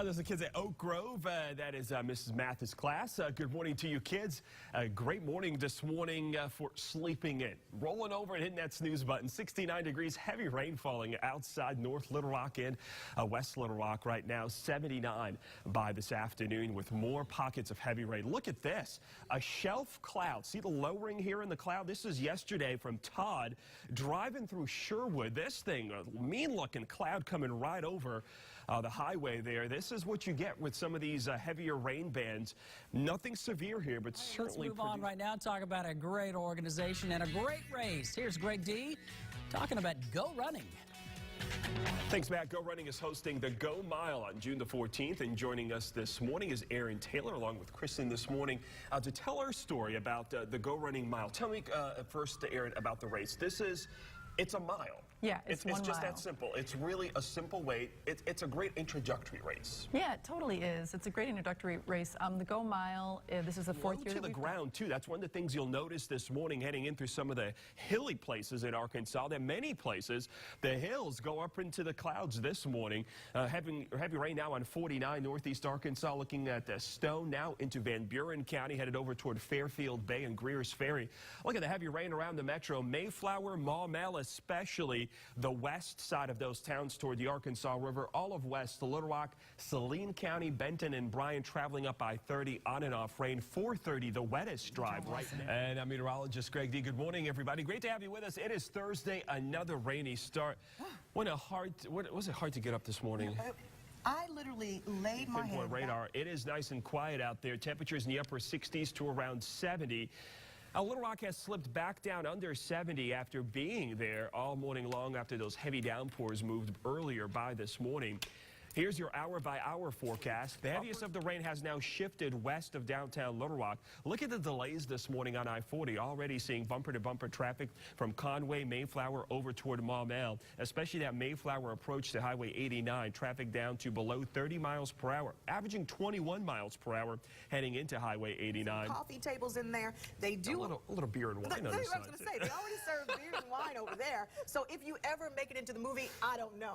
Those are the kids at Oak Grove. That is Mrs. Mathis' class. Good morning to you kids. Great morning this morning for sleeping in. Rolling over and hitting that snooze button. 69 degrees, heavy rain falling outside North Little Rock and West Little Rock right now. 79 by this afternoon with more pockets of heavy rain. Look at this. A shelf cloud. See the lowering here in the cloud? This is yesterday from Todd driving through Sherwood. This thing, a mean looking cloud coming right over the highway there. This is what you get with some of these heavier rain bands. Nothing severe here, but certainly. Let's move on right now and talk about a great organization and a great race. Here's Greg Dee talking about Go Running. Thanks, Matt. Go Running is hosting the Go Mile on June the 14th, and joining us this morning is Aaron Taylor, along with Kristen this morning, to tell our story about the Go Running Mile. Tell me first, Aaron, about the race. It's a mile. Yeah, it's just that simple. It's really a simple way. It's a great introductory race. Yeah, it totally is. It's a great introductory race. The Go Mile, this is the fourth year. To the ground, too. That's one of the things you'll notice this morning heading in through some of the hilly places in Arkansas. There are many places. The hills go up into the clouds this morning. Heavy rain now on 49 northeast Arkansas, looking at Stone, now into Van Buren County, headed over toward Fairfield Bay and Greer's Ferry. Look at the heavy rain around the metro. Mayflower, Maumelle, especially the west side of those towns toward the Arkansas River, all of west, the Little Rock, Saline County, Benton, and Bryan traveling up I-30 on and off rain. 430, the wettest drive right now. And I'm meteorologist Greg Dee. Good morning, everybody. Great to have you with us. It is Thursday, another rainy start. Was it hard to get up this morning? I literally laid my head radar. It is nice and quiet out there. Temperatures in the upper 60s to around 70. Little Rock has slipped back down under 70 after being there all morning long after those heavy downpours moved earlier by this morning. Here's your hour-by-hour forecast. The heaviest of the rain has now shifted west of downtown Little Rock. Look at the delays this morning on I-40. Already seeing bumper-to-bumper traffic from Conway, Mayflower over toward Maumelle, especially that Mayflower approach to Highway 89. Traffic down to below 30 miles per hour, averaging 21 miles per hour heading into Highway 89. Some coffee tables in there. They do a little beer and wine on the side. I was going to say, they already serve beer and wine over there. So if you ever make it into the movie, I don't know.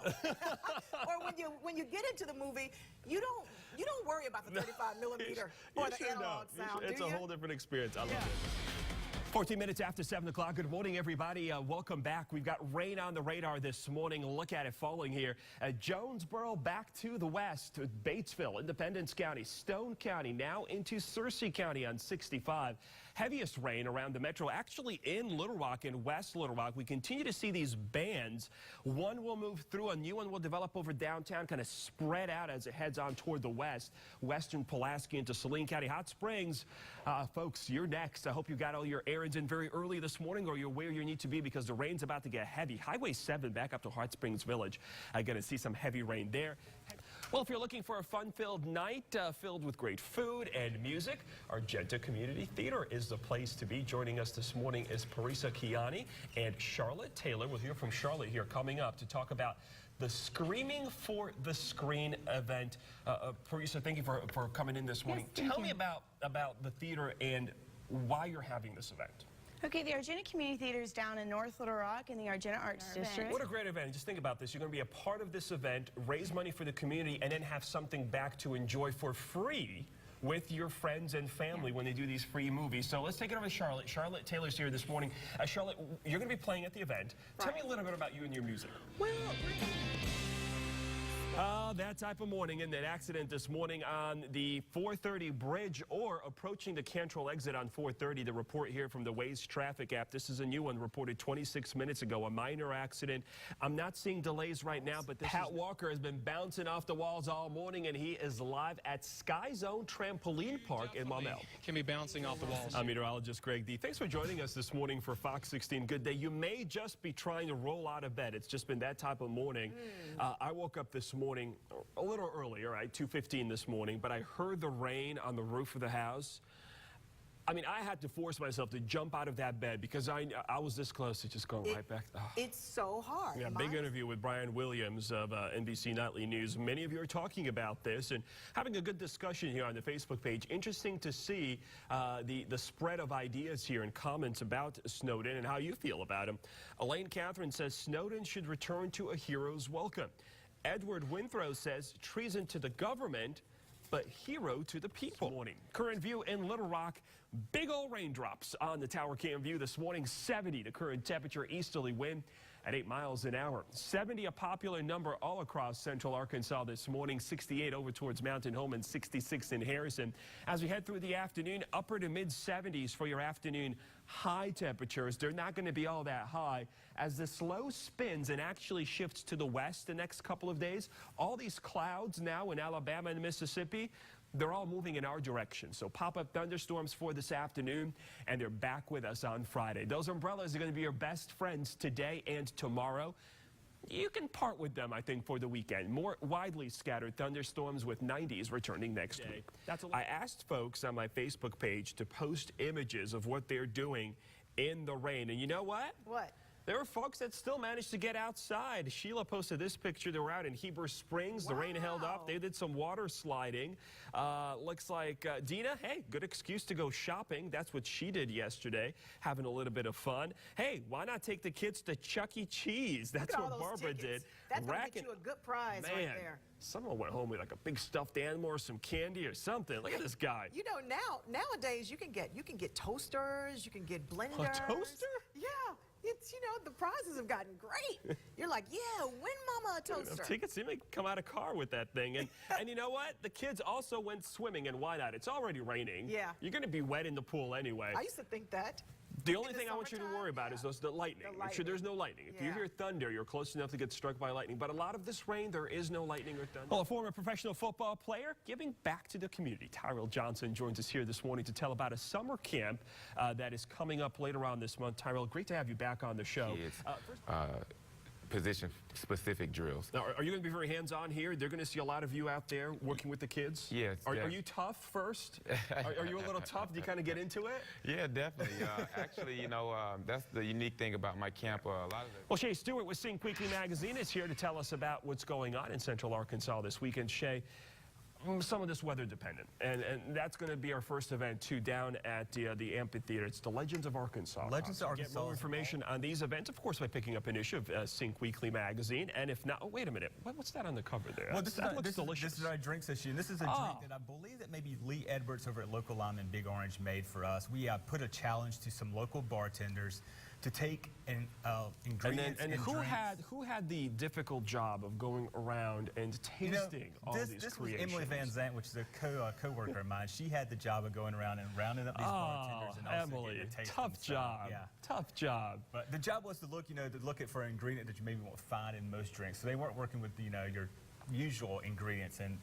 Or when you get into the movie, you don't worry about the 35 millimeter or the analog sound. It's a whole different experience. I love it. 14 minutes after 7 o'clock. Good morning, everybody. Welcome back. We've got rain on the radar this morning. Look at it falling here. Jonesboro back to the west. Batesville, Independence County, Stone County, now into Searcy County on 65. Heaviest rain around the metro, actually in Little Rock and West Little Rock. We continue to see these bands. One will move through, a new one will develop over downtown, kind of spread out as it heads on toward the west. Western Pulaski into Saline County. Hot Springs, folks, you're next. I hope you got all your errands in very early this morning, or you're where you need to be because the rain's about to get heavy. Highway 7 back up to Hot Springs Village. Going to see some heavy rain there. Well, if you're looking for a fun-filled night filled with great food and music, Argenta Community Theater is the place to be. Joining us this morning is Parisa Kiani and Charlotte Taylor. We'll hear from Charlotte here coming up to talk about the Screaming for the Screen event. Parisa, thank you for coming in this morning. Yes, Tell me about the theater and why you're having this event. Okay, the Argenta Community Theater is down in North Little Rock in the Argenta Arts District. What a great event. Just think about this. You're going to be a part of this event, raise money for the community, and then have something back to enjoy for free with your friends and family when they do these free movies. So let's take it over to Charlotte. Charlotte Taylor's here this morning. Charlotte, you're going to be playing at the event. Right. Tell me a little bit about you and your music. Well, that type of morning, and that accident this morning on the 430 bridge or approaching the Cantrell exit on 430. The report here from the Waze traffic app. This is a new one reported 26 minutes ago, a minor accident. I'm not seeing delays right now, but Pat Walker has been bouncing off the walls all morning, and he is live at Sky Zone Trampoline Park in Maumelle. Can be bouncing off the walls. I'm meteorologist Greg Dee. Thanks for joining us this morning for Fox 16 Good Day. You may just be trying to roll out of bed. It's just been that type of morning. I woke up this morning a little earlier, right, 2:15 this morning, but I heard the rain on the roof of the house. I mean, I had to force myself to jump out of that bed because I was this close to just going right back. Oh. It's so hard. Yeah, big interview with Brian Williams of NBC Nightly News. Many of you are talking about this and having a good discussion here on the Facebook page. Interesting to see the spread of ideas here and comments about Snowden and how you feel about him. Elaine Catherine says Snowden should return to a hero's welcome. Edward Winthrow says treason to the government, but hero to the people. Morning. Current view in Little Rock. Big old raindrops on the tower cam view this morning. 70 the current temperature, easterly wind at 8 miles an hour. 70 a popular number all across central Arkansas this morning. 68 over towards Mountain Home and 66 in Harrison. As we head through the afternoon, upper to mid 70s for your afternoon high temperatures. They're not going to be all that high as this low spins and actually shifts to the west the next couple of days. All these clouds now in Alabama and Mississippi, they're all moving in our direction. So pop-up thunderstorms for this afternoon, and they're back with us on Friday. Those umbrellas are going to be your best friends today and tomorrow. You can part with them, I think, for the weekend. More widely scattered thunderstorms with 90s returning next week. I asked folks on my Facebook page to post images of what they're doing in the rain. And you know what? What? There were folks that still managed to get outside. Sheila posted this picture. They were out in Heber Springs. The rain held up. They did some water sliding. Looks like Dina, hey, good excuse to go shopping. That's what she did yesterday, having a little bit of fun. Hey, why not take the kids to Chuck E. Cheese? That's what Barbara did. That's going to get you a good prize right there. Someone went home with like a big stuffed animal or some candy or something. Look at this guy. You know, nowadays you can get toasters, you can get blenders. A toaster? Yeah. It's, you know, the prizes have gotten great. You're like, yeah, win mama a toaster. Tickets seem to come out of car with that thing. And you know what? The kids also went swimming, and why not? It's already raining. Yeah. You're going to be wet in the pool anyway. I used to think that. The only thing I want you to worry about is the lightning. Make sure there's no lightning. If you hear thunder, you're close enough to get struck by lightning. But a lot of this rain, there is no lightning or thunder. Well, a former professional football player giving back to the community. Tyrell Johnson joins us here this morning to tell about a summer camp that is coming up later on this month. Tyrell, great to have you back on the show. Position-specific drills. Now, are you going to be very hands-on here? They're going to see a lot of you out there working with the kids? Yes. Are you tough first? Are you a little tough? Do you kind of get into it? Yeah, definitely. Actually, you know, that's the unique thing about my camp. Well, Shay Stewart with Sync Weekly Magazine is here to tell us about what's going on in Central Arkansas this weekend. Shay, some of this weather dependent, and that's going to be our first event too down at the amphitheater. It's the Legends of Arkansas. Legends of Arkansas. Get more information on these events, of course, by picking up an issue of Sync Weekly Magazine. And if not, oh, wait a minute, what's that on the cover there? Well, that looks delicious. This is our drinks issue. This is a drink that I believe that maybe Lee Edwards over at Local Lime and Big Orange made for us. We put a challenge to some local bartenders to take ingredients and who drinks. who had the difficult job of going around and tasting all these this creations? was Emily Van Zant, which is a co-worker of mine. She had the job of going around and rounding up these bartenders and also Emily, getting to taste tough them. So, job. yeah. Tough job. But the job was to look, for an ingredient that you maybe won't find in most drinks. So they weren't working with, your usual ingredients in,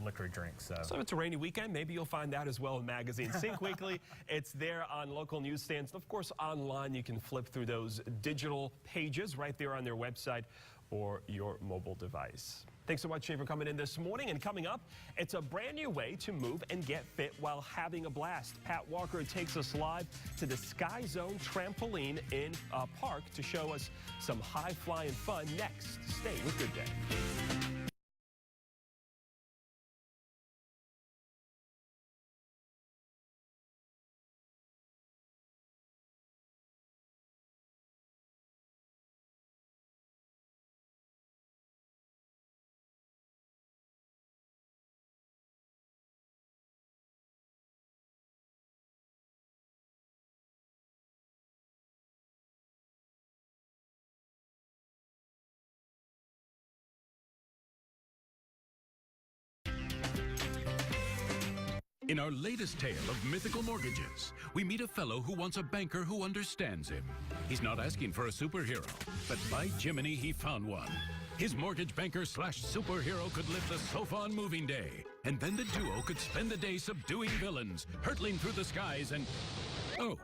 liquor drinks. So if it's a rainy weekend, maybe you'll find that as well in magazine. Sync Weekly, it's there on local newsstands. Of course, online, you can flip through those digital pages right there on their website or your mobile device. Thanks so much, Shay, for coming in this morning. And coming up, it's a brand new way to move and get fit while having a blast. Pat Walker takes us live to the Sky Zone trampoline in Park to show us some high-flying fun next. Stay with Good Day. In our latest tale of mythical mortgages, we meet a fellow who wants a banker who understands him. He's not asking for a superhero, but by Jiminy, he found one. His mortgage banker / superhero could lift the sofa on moving day, and then the duo could spend the day subduing villains, hurtling through the skies, and... Oh,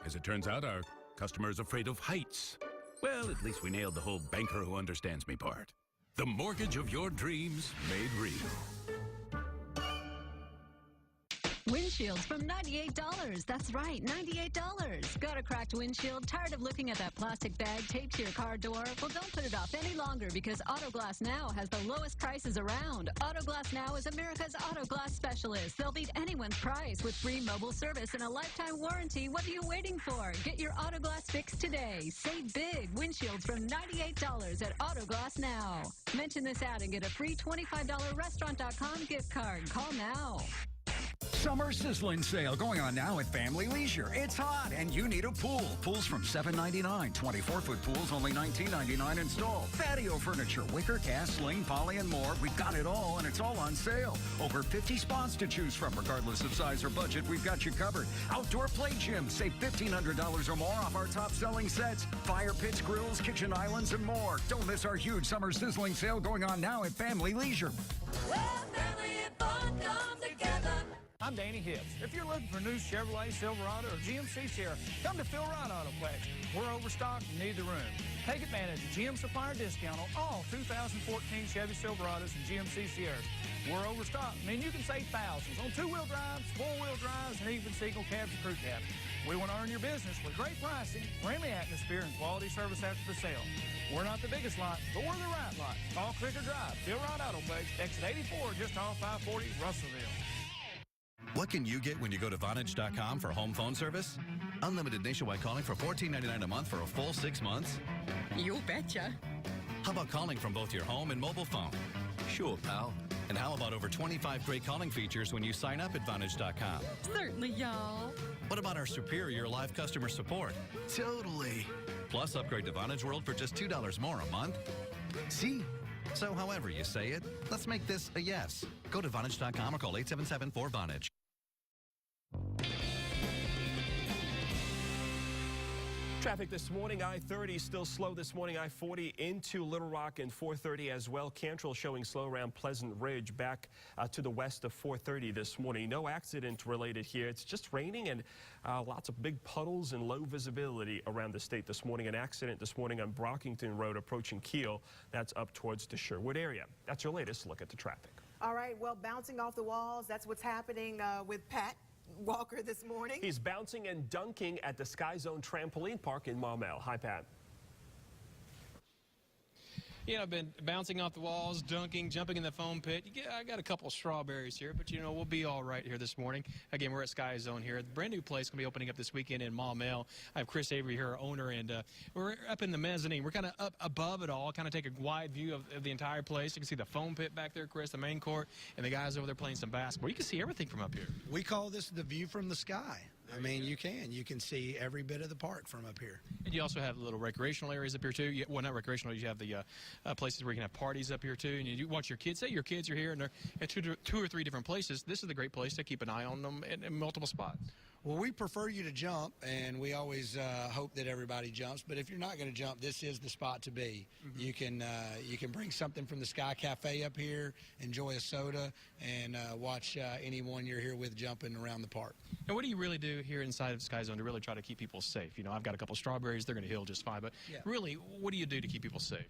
as it turns out, our customer is afraid of heights. Well, at least we nailed the whole banker who understands me part. The mortgage of your dreams made real. Windshields from $98. That's right, $98. Got a cracked windshield? Tired of looking at that plastic bag taped to your car door? Well, don't put it off any longer because Autoglass Now has the lowest prices around. Autoglass Now is America's auto glass specialist. They'll beat anyone's price with free mobile service and a lifetime warranty. What are you waiting for? Get your Autoglass fixed today. Save big. Windshields from $98 at Autoglass Now. Mention this ad and get a free $25 restaurant.com gift card. Call now. Summer sizzling sale going on now at Family Leisure. It's hot and you need a pool. Pools from $7.99. 24-foot pools only $19.99 installed. Patio furniture, wicker, cast, sling, poly, and more. We've got it all and it's all on sale. Over 50 spots to choose from. Regardless of size or budget, we've got you covered. Outdoor play gym. Save $1,500 or more off our top-selling sets. Fire pits, grills, kitchen islands, and more. Don't miss our huge summer sizzling sale going on now at Family Leisure. I'm Danny Hibbs. If you're looking for a new Chevrolet Silverado or GMC Sierra, come to Phil Wright Autoplex. We're overstocked and need the room. Take advantage of GM supplier discount on all 2014 Chevy Silverados and GMC Sierras. We're overstocked, meaning you can save thousands on two-wheel drives, four-wheel drives, and even single cabs and crew cabs. We want to earn your business with great pricing, friendly atmosphere, and quality service after the sale. We're not the biggest lot, but we're the right lot. Call, click, or drive. Phil Wright Autoplex, exit 84, just off 540, Russellville. What can you get when you go to Vonage.com for home phone service? Unlimited nationwide calling for $14.99 a month for a full 6 months? You betcha. How about calling from both your home and mobile phone? Sure, pal. And how about over 25 great calling features when you sign up at Vonage.com? Certainly, y'all. What about our superior live customer support? Totally. Plus, upgrade to Vonage World for just $2 more a month. See? So however you say it, let's make this a yes. Go to Vonage.com or call 877-4VONAGE. Traffic this morning, I-30 still slow this morning, I-40 into Little Rock and 430 as well. Cantrell showing slow around Pleasant Ridge back to the west of 430 this morning. No accident related here. It's just raining and lots of big puddles and low visibility around the state this morning. An accident this morning on Brockington Road approaching Kiel. That's up towards the Sherwood area. That's your latest look at the traffic. All right, well, bouncing off the walls, that's what's happening with Pat Walker this morning. He's bouncing and dunking at the Sky Zone Trampoline Park in Maumelle. Hi, Pat. Yeah, I've been bouncing off the walls, dunking, jumping in the foam pit. I got a couple of strawberries here, but, you know, we'll be all right here this morning. Again, we're at Sky Zone here. The brand new place going to be opening up this weekend in Maumelle. I have Chris Avery here, our owner, and we're up in the mezzanine. We're kind of up above it all, kind of take a wide view of the entire place. You can see the foam pit back there, Chris, the main court, and the guys over there playing some basketball. You can see everything from up here. We call this the view from the sky. I mean, you can see every bit of the park from up here. And you also have little recreational areas up here, too. Well, not recreational. You have the places where you can have parties up here, too. And you watch your kids. Say your kids are here and they're at two or three different places. This is the great place to keep an eye on them in multiple spots. Well, we prefer you to jump, and we always hope that everybody jumps. But if you're not going to jump, this is the spot to be. Mm-hmm. You can bring something from the Sky Cafe up here, enjoy a soda, and watch anyone you're here with jumping around the park. And what do you really do here inside of Sky Zone to really try to keep people safe? You know, I've got a couple strawberries. They're going to heal just fine. But really, what do you do to keep people safe?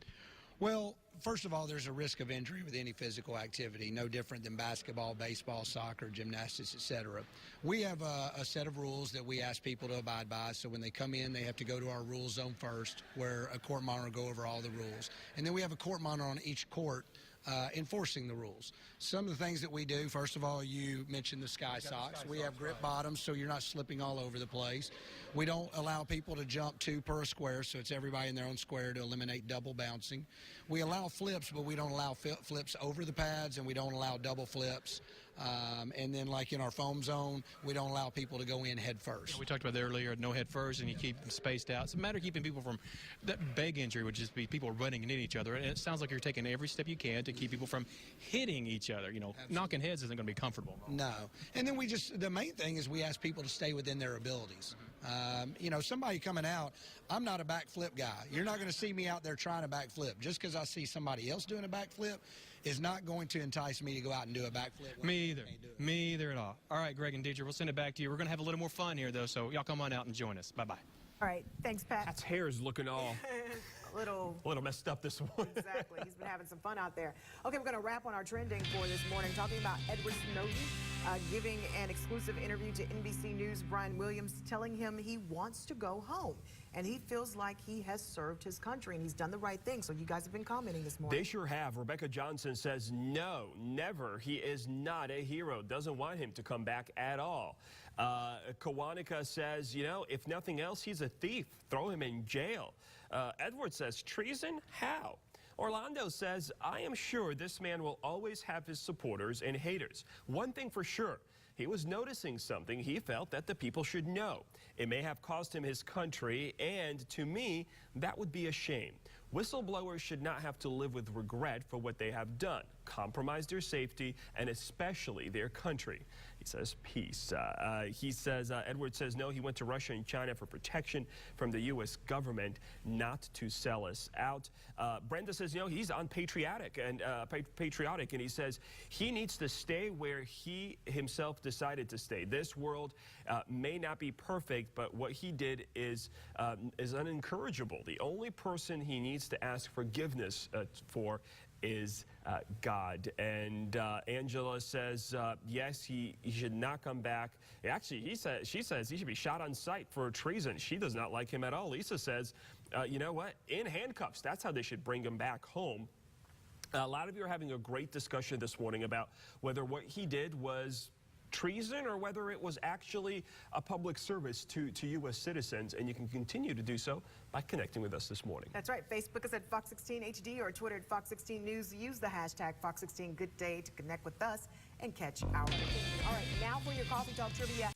Well, first of all, there's a risk of injury with any physical activity, no different than basketball, baseball, soccer, gymnastics, etc. We have a set of rules that we ask people to abide by. So when they come in, they have to go to our rule zone first, where a court monitor will go over all the rules. And then we have a court monitor on each court enforcing the rules. Some of the things that we do, first of all, you mentioned the Sky Socks. We have grip bottoms, so you're not slipping all over the place. We don't allow people to jump 2 per square, so it's everybody in their own square to eliminate double bouncing. We allow flips, but we don't allow flips over the pads, and we don't allow double flips. And then, like in our foam zone, we don't allow people to go in head first. Yeah, we talked about that earlier, no head first, and you keep them spaced out. It's a matter of keeping people from that big injury, would just be people running into each other. And it sounds like you're taking every step you can to keep people from hitting each other. You know, Absolutely. Knocking heads isn't going to be comfortable. No. And then the main thing is we ask people to stay within their abilities. You know, somebody coming out, I'm not a backflip guy. You're not going to see me out there trying a backflip. Just because I see somebody else doing a backflip is not going to entice me to go out and do a backflip. Me either. Me either at all. All right, Greg and Deidre, we'll send it back to you. We're going to have a little more fun here, though, so y'all come on out and join us. Bye-bye. All right. Thanks, Pat. Pat's hair is looking all a little messed up this morning. Exactly. He's been having some fun out there. Okay, we're going to wrap on our trending for this morning, talking about Edward Snowden giving an exclusive interview to NBC News. Brian Williams telling him he wants to go home. And he feels like he has served his country and he's done the right thing. So you guys have been commenting this morning. They sure have. Rebecca Johnson says no, never. He is not a hero. Doesn't want him to come back at all. Kawanika says, you know, if nothing else, he's a thief. Throw him in jail. Edward says, treason? How? Orlando says, I am sure this man will always have his supporters and haters. One thing for sure, he was noticing something he felt that the people should know. It may have cost him his country, and to me, that would be a shame. Whistleblowers should not have to live with regret for what they have done, compromise their safety, and especially their country. He says peace. Edward says no, he went to Russia and China for protection from the U.S. government, not to sell us out. Brenda says, you know, he's unpatriotic and patriotic, and he says he needs to stay where he himself decided to stay. This world may not be perfect, but what he did is unencourageable. The only person he needs to ask forgiveness for is God. And Angela says, yes, he should not come back. Actually, she says he should be shot on sight for treason. She does not like him at all. Lisa says, you know what? In handcuffs. That's how they should bring him back home. A lot of you are having a great discussion this morning about whether what he did was treason or whether it was actually a public service to U.S. citizens, and you can continue to do so by connecting with us this morning. That's right. Facebook is at Fox 16 HD or Twitter at Fox 16 News. Use the hashtag Fox 16 Good Day to connect with us and catch our opinion. All right, now for your Coffee Talk trivia.